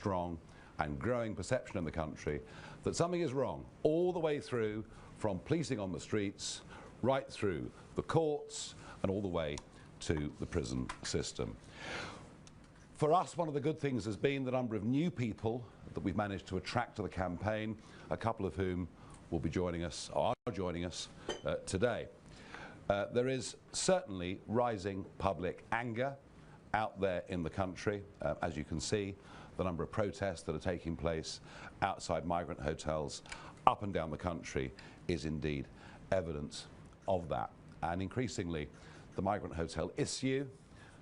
strong and growing perception in the country that something is wrong, all the way through from policing on the streets, right through the courts, and all the way to the prison system. For us, one of the good things has been the number of new people that we've managed to attract to the campaign, a couple of whom will be joining us, or are joining us today. There is certainly rising public anger out there in the country. As you can see, the number of protests that are taking place outside migrant hotels up and down the country is indeed evidence of that. And increasingly, the migrant hotel issue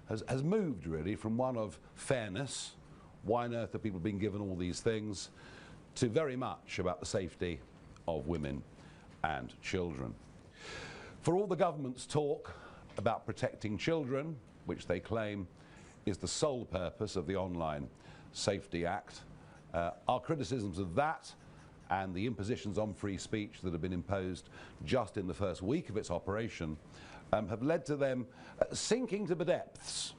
has moved really from one of fairness, why on earth have people been given all these things, to very much about the safety of women and children. For all the government's talk about protecting children, which they claim is the sole purpose of the Online Safety Act, our criticisms of that and the impositions on free speech that have been imposed just in the first week of its operation have led to them sinking to the depths.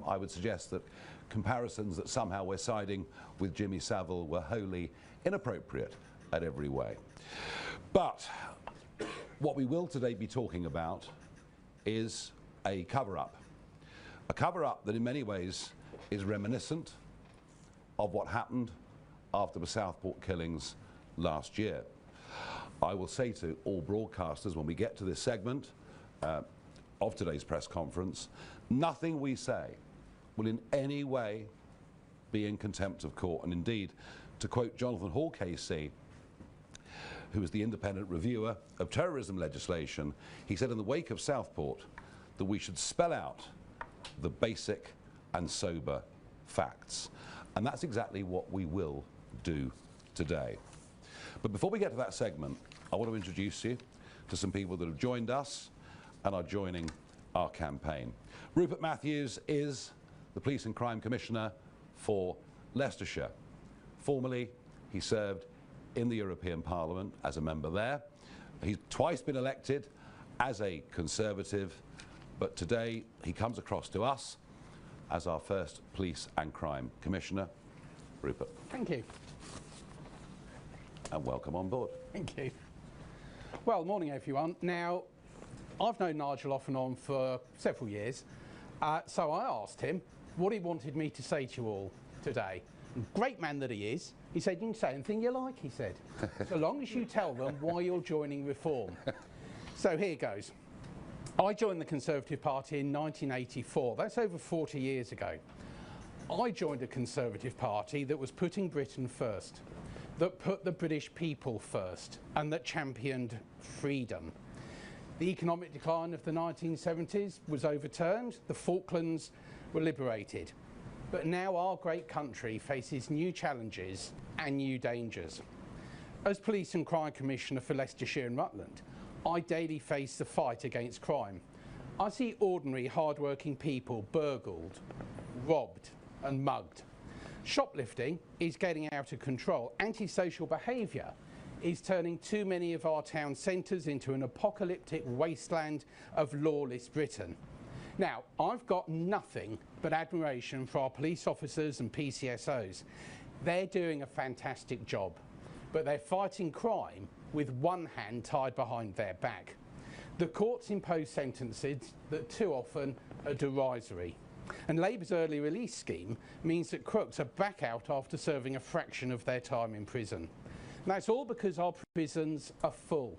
I would suggest that comparisons that somehow we're siding with Jimmy Savile were wholly inappropriate at every way. But what we will today be talking about is a cover-up. A cover-up that in many ways is reminiscent of what happened after the Southport killings last year. I will say to all broadcasters when we get to this segment of today's press conference, nothing we say will in any way be in contempt of court. And indeed, to quote Jonathan Hall KC, who is the independent reviewer of terrorism legislation, he said in the wake of Southport that we should spell out the basic and sober facts. And that's exactly what we will do today. But before we get to that segment, I want to introduce you to some people that have joined us and are joining our campaign. Rupert Matthews is the Police and Crime Commissioner for Leicestershire. Formerly, he served in the European Parliament as a member there. He's twice been elected as a Conservative, but today he comes across to us as our first Police and Crime Commissioner. Rupert. Thank you. And welcome on board. Thank you. Well, morning everyone. Now, I've known Nigel off and on for several years, so I asked him what he wanted me to say to you all today. Great man that he is, he said, you can say anything you like, he said, so long as you tell them why you're joining Reform. So here goes. I joined the Conservative Party in 1984, that's over 40 years ago. I joined a Conservative Party that was putting Britain first, that put the British people first, and that championed freedom. The economic decline of the 1970s was overturned, the Falklands were liberated. But now our great country faces new challenges and new dangers. As Police and Crime Commissioner for Leicestershire and Rutland, I daily face the fight against crime. I see ordinary, hard-working people burgled, robbed and mugged. Shoplifting is getting out of control. Antisocial behaviour is turning too many of our town centres into an apocalyptic wasteland of lawless Britain. Now, I've got nothing but admiration for our police officers and PCSOs. They're doing a fantastic job, but they're fighting crime with one hand tied behind their back. The courts impose sentences that too often are derisory. And Labour's early release scheme means that crooks are back out after serving a fraction of their time in prison. And that's all because our prisons are full.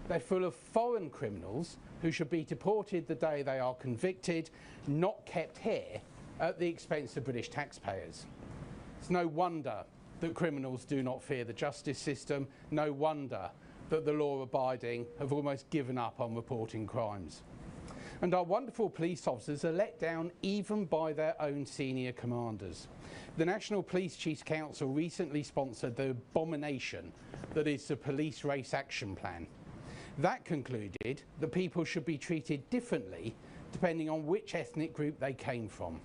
They're full of foreign criminals who should be deported the day they are convicted, not kept here at the expense of British taxpayers. It's no wonder that criminals do not fear the justice system, no wonder that the law-abiding have almost given up on reporting crimes. And our wonderful police officers are let down even by their own senior commanders. The National Police Chiefs Council recently sponsored the abomination that is the Police Race Action Plan. That concluded that people should be treated differently depending on which ethnic group they came from.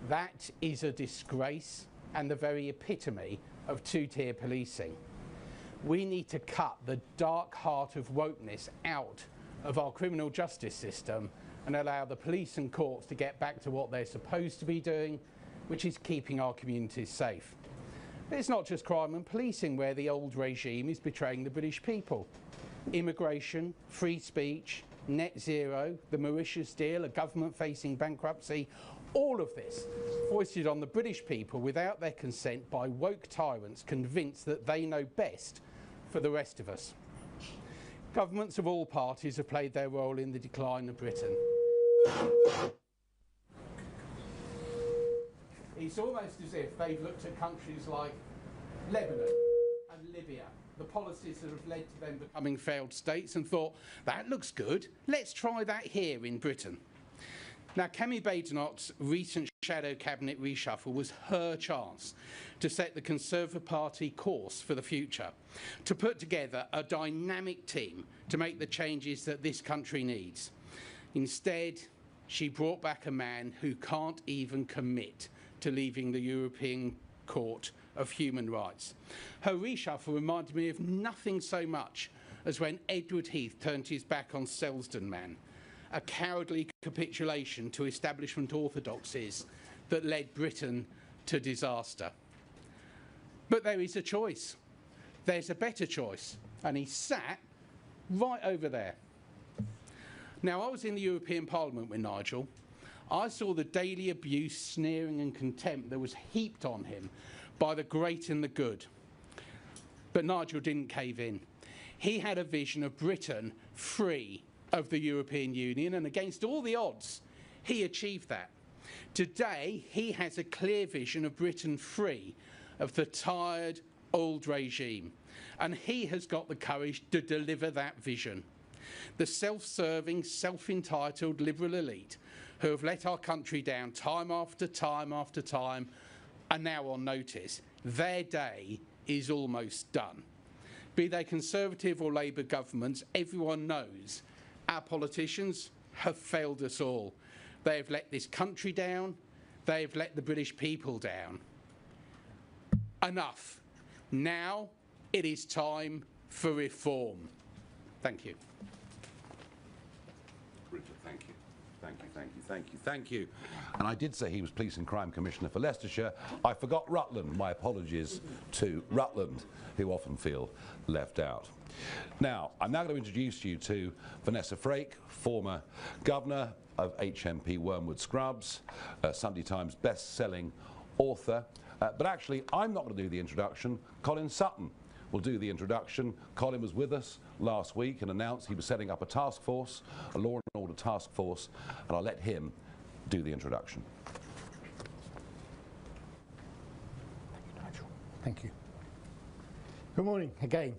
That is a disgrace and the very epitome of two-tier policing. We need to cut the dark heart of wokeness out of our criminal justice system and allow the police and courts to get back to what they're supposed to be doing, which is keeping our communities safe. It's not just crime and policing where the old regime is betraying the British people. Immigration, free speech, net zero, the Mauritius deal, a government facing bankruptcy, all of this foisted on the British people without their consent by woke tyrants convinced that they know best for the rest of us. Governments of all parties have played their role in the decline of Britain. It's almost as if they've looked at countries like Lebanon and Libya, the policies that have led to them becoming failed states, and thought, that looks good, let's try that here in Britain. Now, Kemi Badenoch's recent shadow cabinet reshuffle was her chance to set the Conservative Party course for the future, to put together a dynamic team to make the changes that this country needs. Instead, she brought back a man who can't even commit to leaving the European Court of Human Rights. Her reshuffle reminded me of nothing so much as when Edward Heath turned his back on Selsdon Man, a cowardly capitulation to establishment orthodoxies that led Britain to disaster. But there is a choice. There's a better choice, and he sat right over there. Now, I was in the European Parliament with Nigel. I saw the daily abuse, sneering and contempt that was heaped on him by the great and the good. But Nigel didn't cave in. He had a vision of Britain free of the European Union, and against all the odds, he achieved that. Today, he has a clear vision of Britain free of the tired, old regime, and he has got the courage to deliver that vision. The self-serving, self-entitled liberal elite who have let our country down time after time after time are now on notice. Their day is almost done. Be they Conservative or Labour governments, everyone knows our politicians have failed us all. They have let this country down. They have let the British people down. Enough. Now it is time for reform. Thank you. Rupert, thank you. Thank you, thank you, thank you, thank you. And I did say he was Police and Crime Commissioner for Leicestershire. I forgot Rutland. My apologies to Rutland, who often feel left out. Now, I'm now going to introduce you to Vanessa Frake, former Governor of HMP Wormwood Scrubs, Sunday Times best-selling author. But actually, I'm not going to do the introduction. Colin Sutton will do the introduction. Colin was with us last week and announced he was setting up a task force, a law and order task force, and I'll let him do the introduction. Thank you, Nigel. Thank you. Good morning again.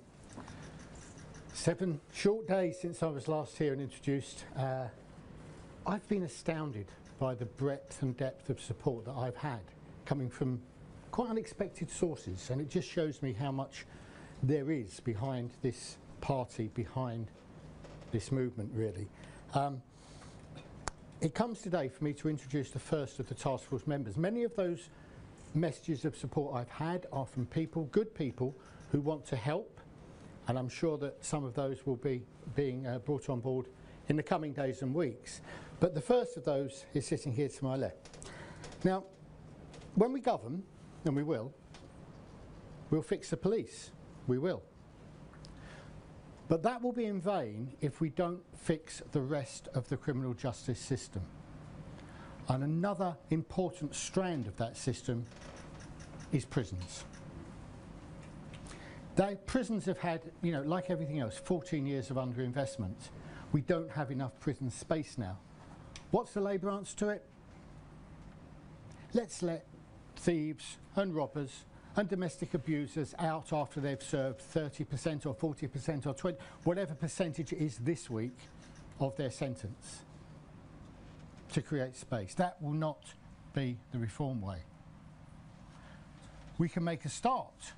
7 short days since I was last here and introduced. I've been astounded by the breadth and depth of support that I've had coming from quite unexpected sources, and it just shows me how much there is behind this party, behind this movement, really. It comes today for me to introduce the first of the task force members. Many of those messages of support I've had are from people, good people, who want to help, and I'm sure that some of those will be being brought on board in the coming days and weeks. But the first of those is sitting here to my left. Now, when we govern, and we will, we'll fix the police. We will. But that will be in vain if we don't fix the rest of the criminal justice system. And another important strand of that system is prisons. Prisons have had, you know, like everything else, 14 years of underinvestment. We don't have enough prison space now. What's the Labour answer to it? Let's let thieves and robbers and domestic abusers out after they've served 30% or 40% or 20%, whatever percentage it is this week of their sentence, to create space. That will not be the reform way. We can make a start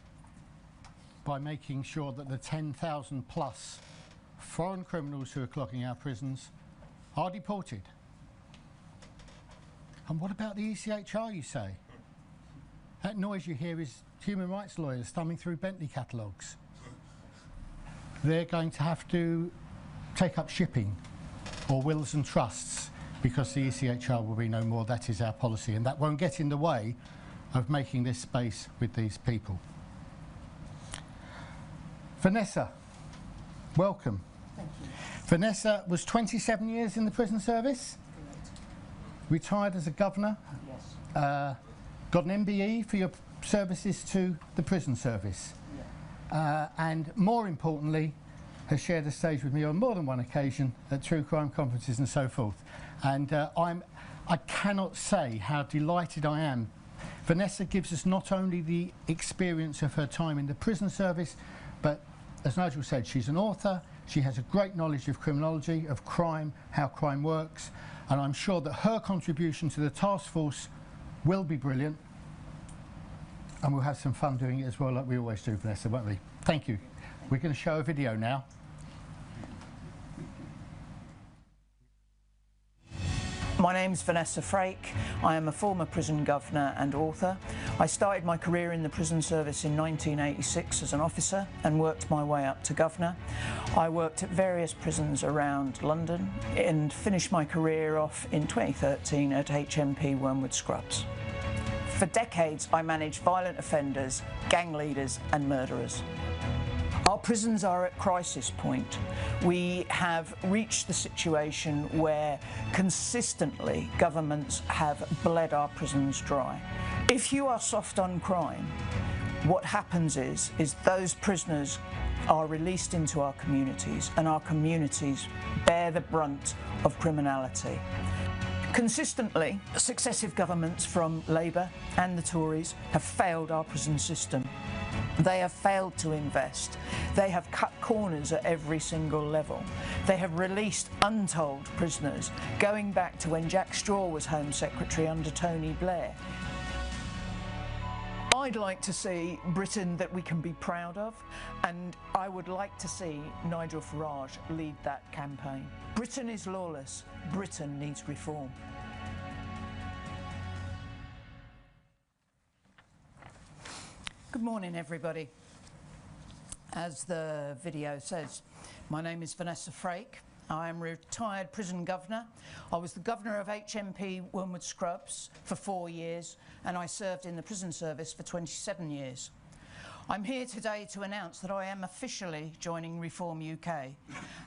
by making sure that the 10,000 plus foreign criminals who are clogging our prisons are deported. And what about the ECHR, you say? That noise you hear is human rights lawyers thumbing through Bentley catalogues. They're going to have to take up shipping or wills and trusts because the ECHR will be no more. That is our policy, and that won't get in the way of making this space with these people. Vanessa, welcome. Thank you. Vanessa was 27 years in the prison service, retired as a governor, Yes. got an MBE for your services to the prison service, and more importantly, has shared a stage with me on more than one occasion at true crime conferences and so forth. And I cannot say how delighted I am. Vanessa gives us not only the experience of her time in the prison service, but as Nigel said, she's an author, she has a great knowledge of criminology, of crime, how crime works, and I'm sure that her contribution to the task force will be brilliant, and we'll have some fun doing it as well, like we always do, Vanessa, won't we? Thank you. We're going to show a video now. My name's Vanessa Frake. I am a former prison governor and author. I started my career in the prison service in 1986 as an officer and worked my way up to governor. I worked at various prisons around London and finished my career off in 2013 at HMP Wormwood Scrubs. For decades, I managed violent offenders, gang leaders and murderers. Our prisons are at crisis point. We have reached the situation where consistently governments have bled our prisons dry. If you are soft on crime, what happens is those prisoners are released into our communities, and our communities bear the brunt of criminality. Consistently, successive governments from Labour and the Tories have failed our prison system. They have failed to invest. They have cut corners at every single level. They have released untold prisoners, going back to when Jack Straw was Home Secretary under Tony Blair. I'd like to see Britain that we can be proud of, and I would like to see Nigel Farage lead that campaign. Britain is lawless. Britain needs reform. Good morning, everybody. As the video says, my name is Vanessa Frake. I am a retired prison governor. I was the governor of HMP Wormwood Scrubs for 4 years, and I served in the prison service for 27 years. I'm here today to announce that I am officially joining Reform UK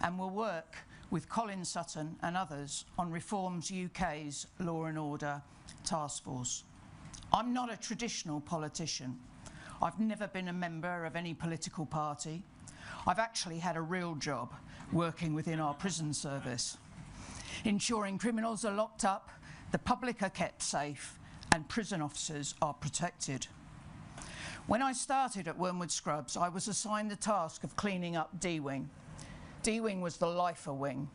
and will work with Colin Sutton and others on Reforms UK's Law and Order Task Force. I'm not a traditional politician. I've never been a member of any political party. I've actually had a real job working within our prison service, ensuring criminals are locked up, the public are kept safe, and prison officers are protected. When I started at Wormwood Scrubs, I was assigned the task of cleaning up D-Wing. D-Wing was the lifer wing.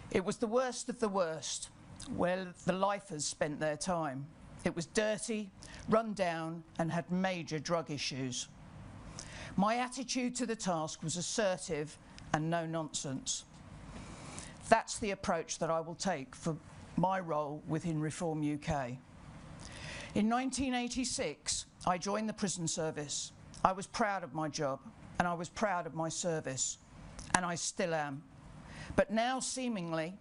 It was the worst of the worst, where the lifers spent their time. It was dirty, run down, and had major drug issues. My attitude to the task was assertive and no nonsense. That's the approach that I will take for my role within Reform UK. In 1986, I joined the prison service. I was proud of my job, and I was proud of my service, and I still am. But now, seemingly,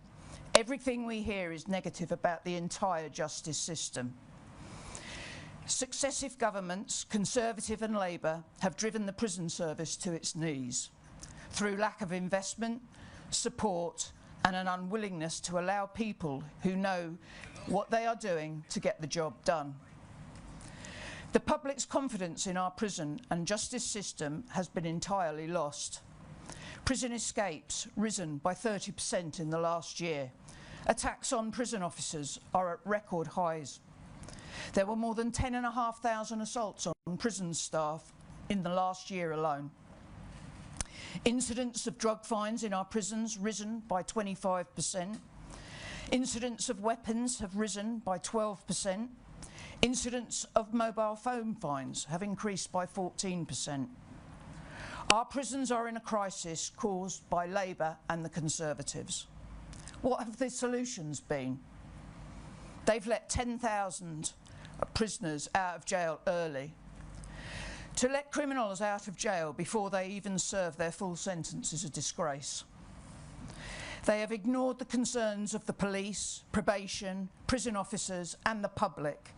everything we hear is negative about the entire justice system. Successive governments, Conservative and Labour, have driven the prison service to its knees through lack of investment, support, and an unwillingness to allow people who know what they are doing to get the job done. The public's confidence in our prison and justice system has been entirely lost. Prison escapes risen by 30% in the last year. Attacks on prison officers are at record highs. There were more than 10,500 assaults on prison staff in the last year alone. Incidents of drug fines in our prisons risen by 25%. Incidents of weapons have risen by 12%. Incidents of mobile phone fines have increased by 14%. Our prisons are in a crisis caused by Labour and the Conservatives. What have the solutions been? They've let 10,000 prisoners out of jail early. To let criminals out of jail before they even serve their full sentence is a disgrace. They have ignored the concerns of the police, probation, prison officers and the public.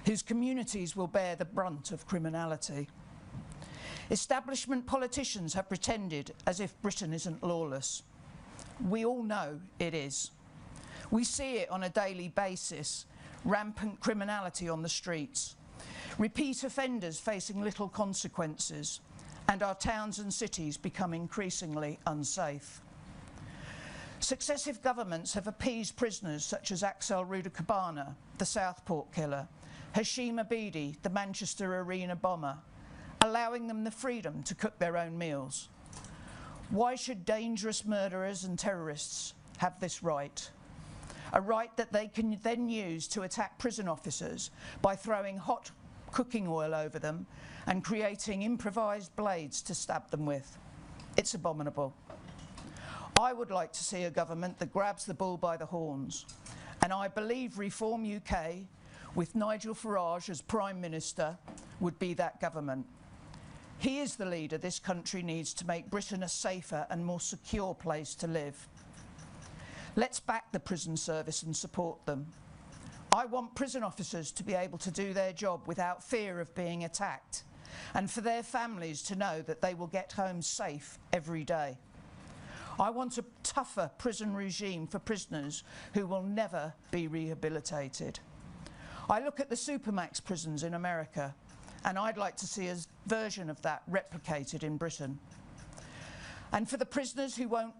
whose communities will bear the brunt of criminality. Establishment politicians have pretended as if Britain isn't lawless. We all know it is. We see it on a daily basis, rampant criminality on the streets, repeat offenders facing little consequences, and our towns and cities become increasingly unsafe. Successive governments have appeased prisoners such as Axel Rudakabana, the Southport killer, Hashim Abedi, the Manchester Arena bomber, allowing them the freedom to cook their own meals. Why should dangerous murderers and terrorists have this right? A right that they can then use to attack prison officers by throwing hot cooking oil over them and creating improvised blades to stab them with. It's abominable. I would like to see a government that grabs the bull by the horns, and I believe Reform UK, with Nigel Farage as Prime Minister, would be that government. He is the leader this country needs to make Britain a safer and more secure place to live. Let's back the prison service and support them. I want prison officers to be able to do their job without fear of being attacked, and for their families to know that they will get home safe every day. I want a tougher prison regime for prisoners who will never be rehabilitated. I look at the supermax prisons in America, and I'd like to see a version of that replicated in Britain. And for the prisoners who won't